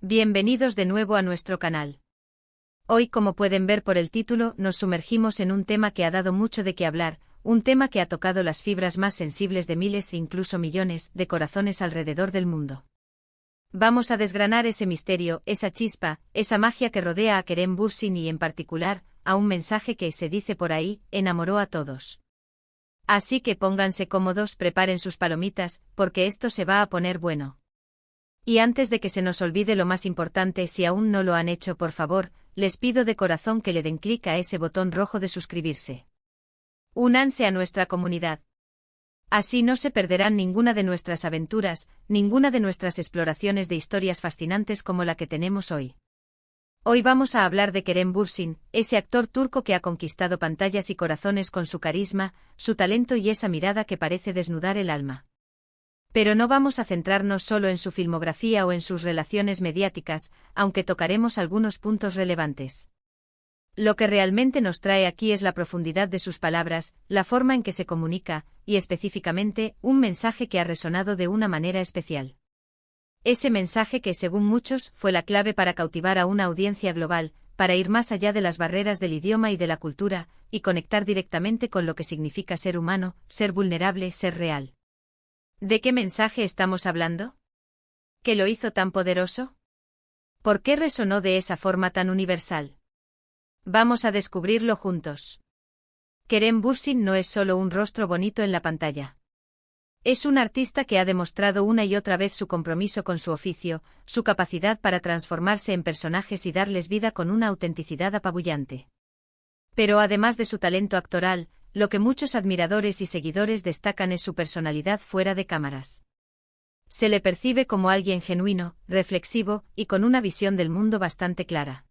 Bienvenidos de nuevo a nuestro canal. Hoy, como pueden ver por el título, nos sumergimos en un tema que ha dado mucho de qué hablar, un tema que ha tocado las fibras más sensibles de miles e incluso millones de corazones alrededor del mundo. Vamos a desgranar ese misterio, esa chispa, esa magia que rodea a Kerem Bürsin y, en particular, a un mensaje que, se dice por ahí, enamoró a todos. Así que pónganse cómodos, preparen sus palomitas, porque esto se va a poner bueno. Y antes de que se nos olvide lo más importante, si aún no lo han hecho, por favor, les pido de corazón que le den clic a ese botón rojo de suscribirse. Únanse a nuestra comunidad. Así no se perderán ninguna de nuestras aventuras, ninguna de nuestras exploraciones de historias fascinantes como la que tenemos hoy. Hoy vamos a hablar de Kerem Bürsin, ese actor turco que ha conquistado pantallas y corazones con su carisma, su talento y esa mirada que parece desnudar el alma. Pero no vamos a centrarnos solo en su filmografía o en sus relaciones mediáticas, aunque tocaremos algunos puntos relevantes. Lo que realmente nos trae aquí es la profundidad de sus palabras, la forma en que se comunica, y específicamente, un mensaje que ha resonado de una manera especial. Ese mensaje que, según muchos, fue la clave para cautivar a una audiencia global, para ir más allá de las barreras del idioma y de la cultura, y conectar directamente con lo que significa ser humano, ser vulnerable, ser real. ¿De qué mensaje estamos hablando? ¿Qué lo hizo tan poderoso? ¿Por qué resonó de esa forma tan universal? Vamos a descubrirlo juntos. Kerem Bürsin no es solo un rostro bonito en la pantalla. Es un artista que ha demostrado una y otra vez su compromiso con su oficio, su capacidad para transformarse en personajes y darles vida con una autenticidad apabullante. Pero además de su talento actoral, lo que muchos admiradores y seguidores destacan es su personalidad fuera de cámaras. Se le percibe como alguien genuino, reflexivo y con una visión del mundo bastante clara.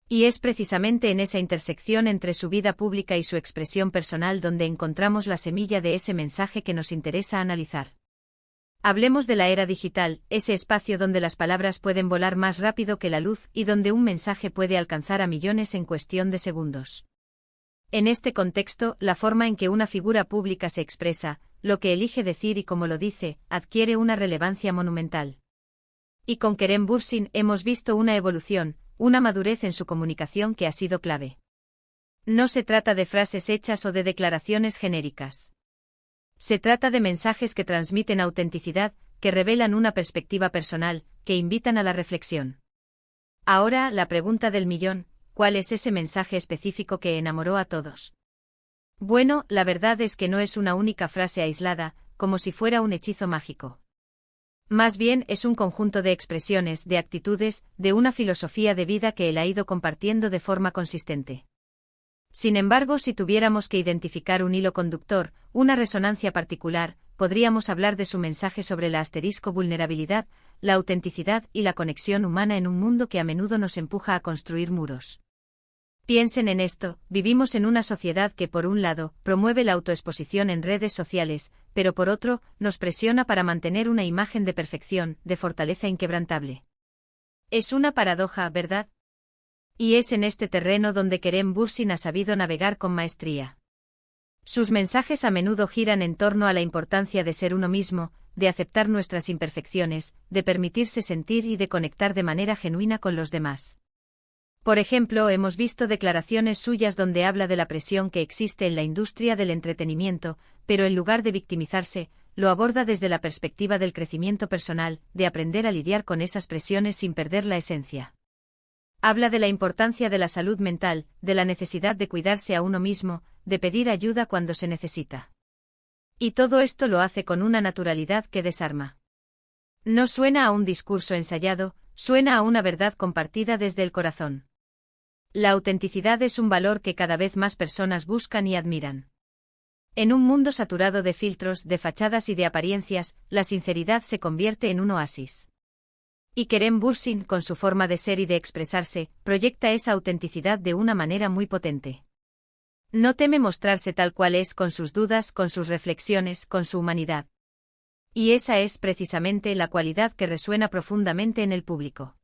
Y es precisamente en esa intersección entre su vida pública y su expresión personal donde encontramos la semilla de ese mensaje que nos interesa analizar. Hablemos de la era digital, ese espacio donde las palabras pueden volar más rápido que la luz y donde un mensaje puede alcanzar a millones en cuestión de segundos. En este contexto, la forma en que una figura pública se expresa, lo que elige decir y cómo lo dice, adquiere una relevancia monumental. Y con Kerem Bürsin hemos visto una evolución, una madurez en su comunicación que ha sido clave. No se trata de frases hechas o de declaraciones genéricas. Se trata de mensajes que transmiten autenticidad, que revelan una perspectiva personal, que invitan a la reflexión. Ahora, la pregunta del millón: ¿cuál es ese mensaje específico que enamoró a todos? Bueno, la verdad es que no es una única frase aislada, como si fuera un hechizo mágico. Más bien es un conjunto de expresiones, de actitudes, de una filosofía de vida que él ha ido compartiendo de forma consistente. Sin embargo, si tuviéramos que identificar un hilo conductor, una resonancia particular, podríamos hablar de su mensaje sobre la vulnerabilidad, la autenticidad y la conexión humana en un mundo que a menudo nos empuja a construir muros. Piensen en esto: vivimos en una sociedad que, por un lado, promueve la autoexposición en redes sociales, pero por otro, nos presiona para mantener una imagen de perfección, de fortaleza inquebrantable. Es una paradoja, ¿verdad? Y es en este terreno donde Kerem Bürsin ha sabido navegar con maestría. Sus mensajes a menudo giran en torno a la importancia de ser uno mismo, de aceptar nuestras imperfecciones, de permitirse sentir y de conectar de manera genuina con los demás. Por ejemplo, hemos visto declaraciones suyas donde habla de la presión que existe en la industria del entretenimiento, pero en lugar de victimizarse, lo aborda desde la perspectiva del crecimiento personal, de aprender a lidiar con esas presiones sin perder la esencia. Habla de la importancia de la salud mental, de la necesidad de cuidarse a uno mismo, de pedir ayuda cuando se necesita. Y todo esto lo hace con una naturalidad que desarma. No suena a un discurso ensayado, suena a una verdad compartida desde el corazón. La autenticidad es un valor que cada vez más personas buscan y admiran. En un mundo saturado de filtros, de fachadas y de apariencias, la sinceridad se convierte en un oasis. Y Kerem Bürsin, con su forma de ser y de expresarse, proyecta esa autenticidad de una manera muy potente. No teme mostrarse tal cual es, con sus dudas, con sus reflexiones, con su humanidad. Y esa es precisamente la cualidad que resuena profundamente en el público.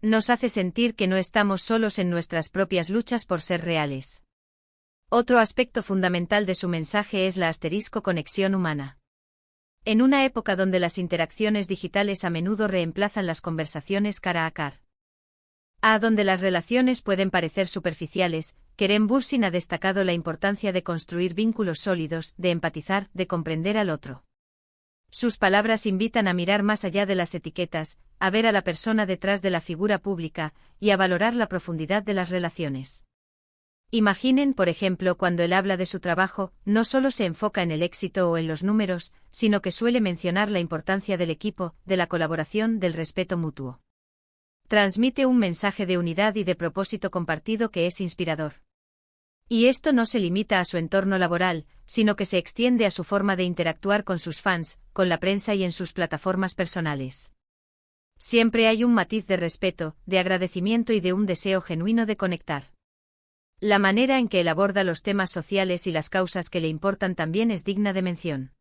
Nos hace sentir que no estamos solos en nuestras propias luchas por ser reales. Otro aspecto fundamental de su mensaje es la conexión humana. En una época donde las interacciones digitales a menudo reemplazan las conversaciones cara a cara, donde las relaciones pueden parecer superficiales, Kerem Bürsin ha destacado la importancia de construir vínculos sólidos, de empatizar, de comprender al otro. Sus palabras invitan a mirar más allá de las etiquetas, a ver a la persona detrás de la figura pública, y a valorar la profundidad de las relaciones. Imaginen, por ejemplo, cuando él habla de su trabajo, no solo se enfoca en el éxito o en los números, sino que suele mencionar la importancia del equipo, de la colaboración, del respeto mutuo. Transmite un mensaje de unidad y de propósito compartido que es inspirador. Y esto no se limita a su entorno laboral, sino que se extiende a su forma de interactuar con sus fans, con la prensa y en sus plataformas personales. Siempre hay un matiz de respeto, de agradecimiento y de un deseo genuino de conectar. La manera en que él aborda los temas sociales y las causas que le importan también es digna de mención.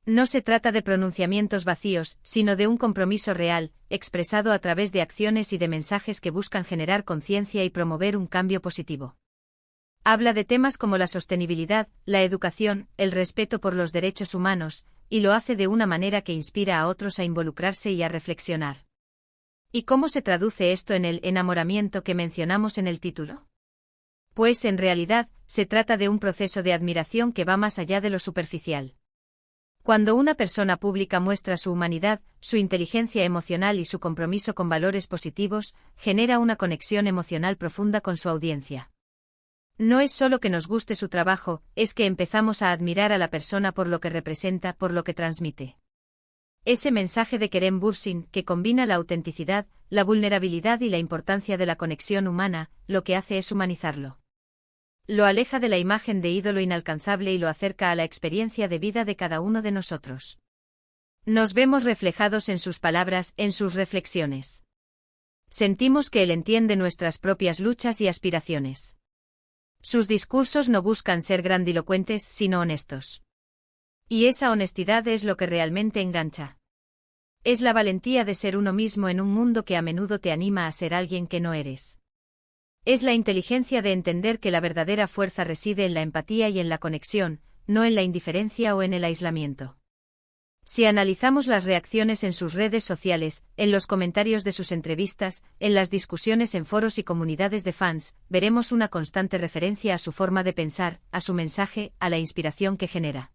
No se trata de pronunciamientos vacíos, sino de un compromiso real, expresado a través de acciones y de mensajes que buscan generar conciencia y promover un cambio positivo. Habla de temas como la sostenibilidad, la educación, el respeto por los derechos humanos, y lo hace de una manera que inspira a otros a involucrarse y a reflexionar. ¿Y cómo se traduce esto en el enamoramiento que mencionamos en el título? Pues en realidad, se trata de un proceso de admiración que va más allá de lo superficial. Cuando una persona pública muestra su humanidad, su inteligencia emocional y su compromiso con valores positivos, genera una conexión emocional profunda con su audiencia. No es solo que nos guste su trabajo, es que empezamos a admirar a la persona por lo que representa, por lo que transmite. Ese mensaje de Kerem Bürsin, que combina la autenticidad, la vulnerabilidad y la importancia de la conexión humana, lo que hace es humanizarlo. Lo aleja de la imagen de ídolo inalcanzable y lo acerca a la experiencia de vida de cada uno de nosotros. Nos vemos reflejados en sus palabras, en sus reflexiones. Sentimos que él entiende nuestras propias luchas y aspiraciones. Sus discursos no buscan ser grandilocuentes, sino honestos. Y esa honestidad es lo que realmente engancha. Es la valentía de ser uno mismo en un mundo que a menudo te anima a ser alguien que no eres. Es la inteligencia de entender que la verdadera fuerza reside en la empatía y en la conexión, no en la indiferencia o en el aislamiento. Si analizamos las reacciones en sus redes sociales, en los comentarios de sus entrevistas, en las discusiones en foros y comunidades de fans, veremos una constante referencia a su forma de pensar, a su mensaje, a la inspiración que genera.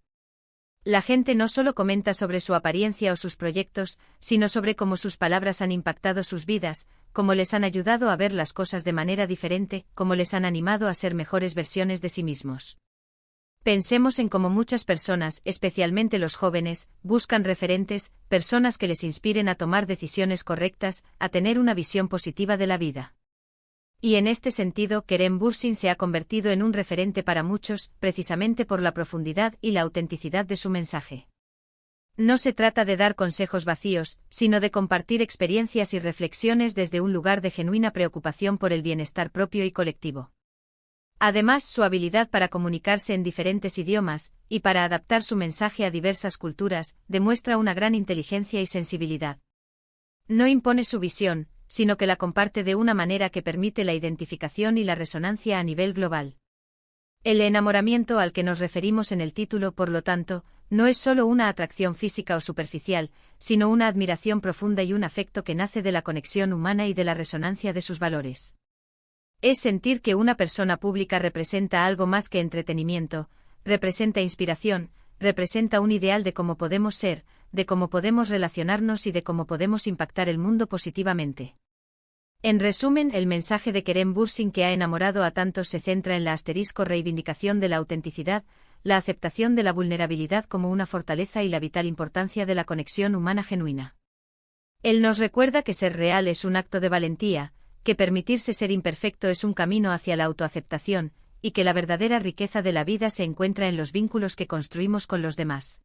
La gente no solo comenta sobre su apariencia o sus proyectos, sino sobre cómo sus palabras han impactado sus vidas, cómo les han ayudado a ver las cosas de manera diferente, cómo les han animado a ser mejores versiones de sí mismos. Pensemos en cómo muchas personas, especialmente los jóvenes, buscan referentes, personas que les inspiren a tomar decisiones correctas, a tener una visión positiva de la vida. Y en este sentido, Kerem Bürsin se ha convertido en un referente para muchos, precisamente por la profundidad y la autenticidad de su mensaje. No se trata de dar consejos vacíos, sino de compartir experiencias y reflexiones desde un lugar de genuina preocupación por el bienestar propio y colectivo. Además, su habilidad para comunicarse en diferentes idiomas, y para adaptar su mensaje a diversas culturas, demuestra una gran inteligencia y sensibilidad. No impone su visión, sino que la comparte de una manera que permite la identificación y la resonancia a nivel global. El enamoramiento al que nos referimos en el título, por lo tanto, no es solo una atracción física o superficial, sino una admiración profunda y un afecto que nace de la conexión humana y de la resonancia de sus valores. Es sentir que una persona pública representa algo más que entretenimiento, representa inspiración, representa un ideal de cómo podemos ser, de cómo podemos relacionarnos y de cómo podemos impactar el mundo positivamente. En resumen, el mensaje de Kerem Bürsin que ha enamorado a tantos se centra en la reivindicación de la autenticidad, la aceptación de la vulnerabilidad como una fortaleza y la vital importancia de la conexión humana genuina. Él nos recuerda que ser real es un acto de valentía, que permitirse ser imperfecto es un camino hacia la autoaceptación, y que la verdadera riqueza de la vida se encuentra en los vínculos que construimos con los demás.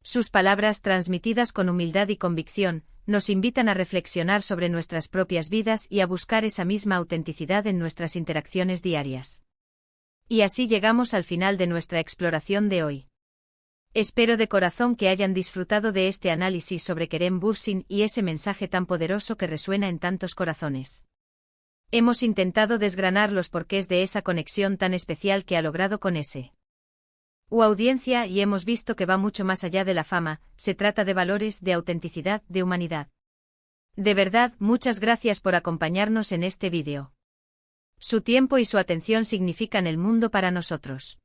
Sus palabras, transmitidas con humildad y convicción, nos invitan a reflexionar sobre nuestras propias vidas y a buscar esa misma autenticidad en nuestras interacciones diarias. Y así llegamos al final de nuestra exploración de hoy. Espero de corazón que hayan disfrutado de este análisis sobre Kerem Bürsin y ese mensaje tan poderoso que resuena en tantos corazones. Hemos intentado desgranar los porqués de esa conexión tan especial que ha logrado con ese Audiencia, y hemos visto que va mucho más allá de la fama, se trata de valores, de autenticidad, de humanidad. De verdad, muchas gracias por acompañarnos en este vídeo. Su tiempo y su atención significan el mundo para nosotros.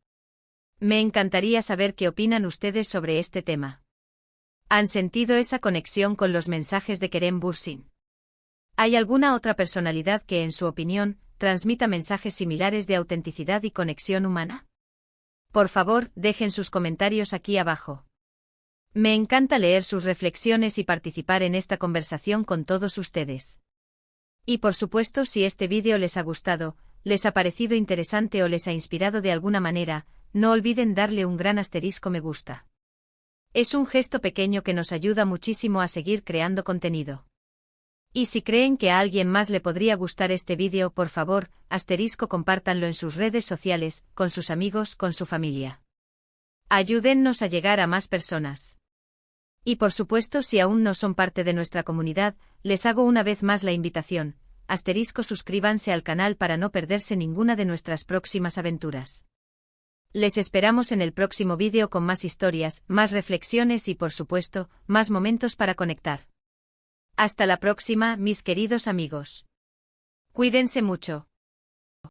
Me encantaría saber qué opinan ustedes sobre este tema. ¿Han sentido esa conexión con los mensajes de Kerem Bürsin? ¿Hay alguna otra personalidad que, en su opinión, transmita mensajes similares de autenticidad y conexión humana? Por favor, dejen sus comentarios aquí abajo. Me encanta leer sus reflexiones y participar en esta conversación con todos ustedes. Y por supuesto, si este vídeo les ha gustado, les ha parecido interesante o les ha inspirado de alguna manera, no olviden darle un gran asterisco me gusta. Es un gesto pequeño que nos ayuda muchísimo a seguir creando contenido. Y si creen que a alguien más le podría gustar este vídeo, por favor, compártanlo en sus redes sociales, con sus amigos, con su familia. Ayúdennos a llegar a más personas. Y por supuesto, si aún no son parte de nuestra comunidad, les hago una vez más la invitación, suscríbanse al canal para no perderse ninguna de nuestras próximas aventuras. Les esperamos en el próximo vídeo con más historias, más reflexiones y por supuesto, más momentos para conectar. Hasta la próxima, mis queridos amigos. Cuídense mucho.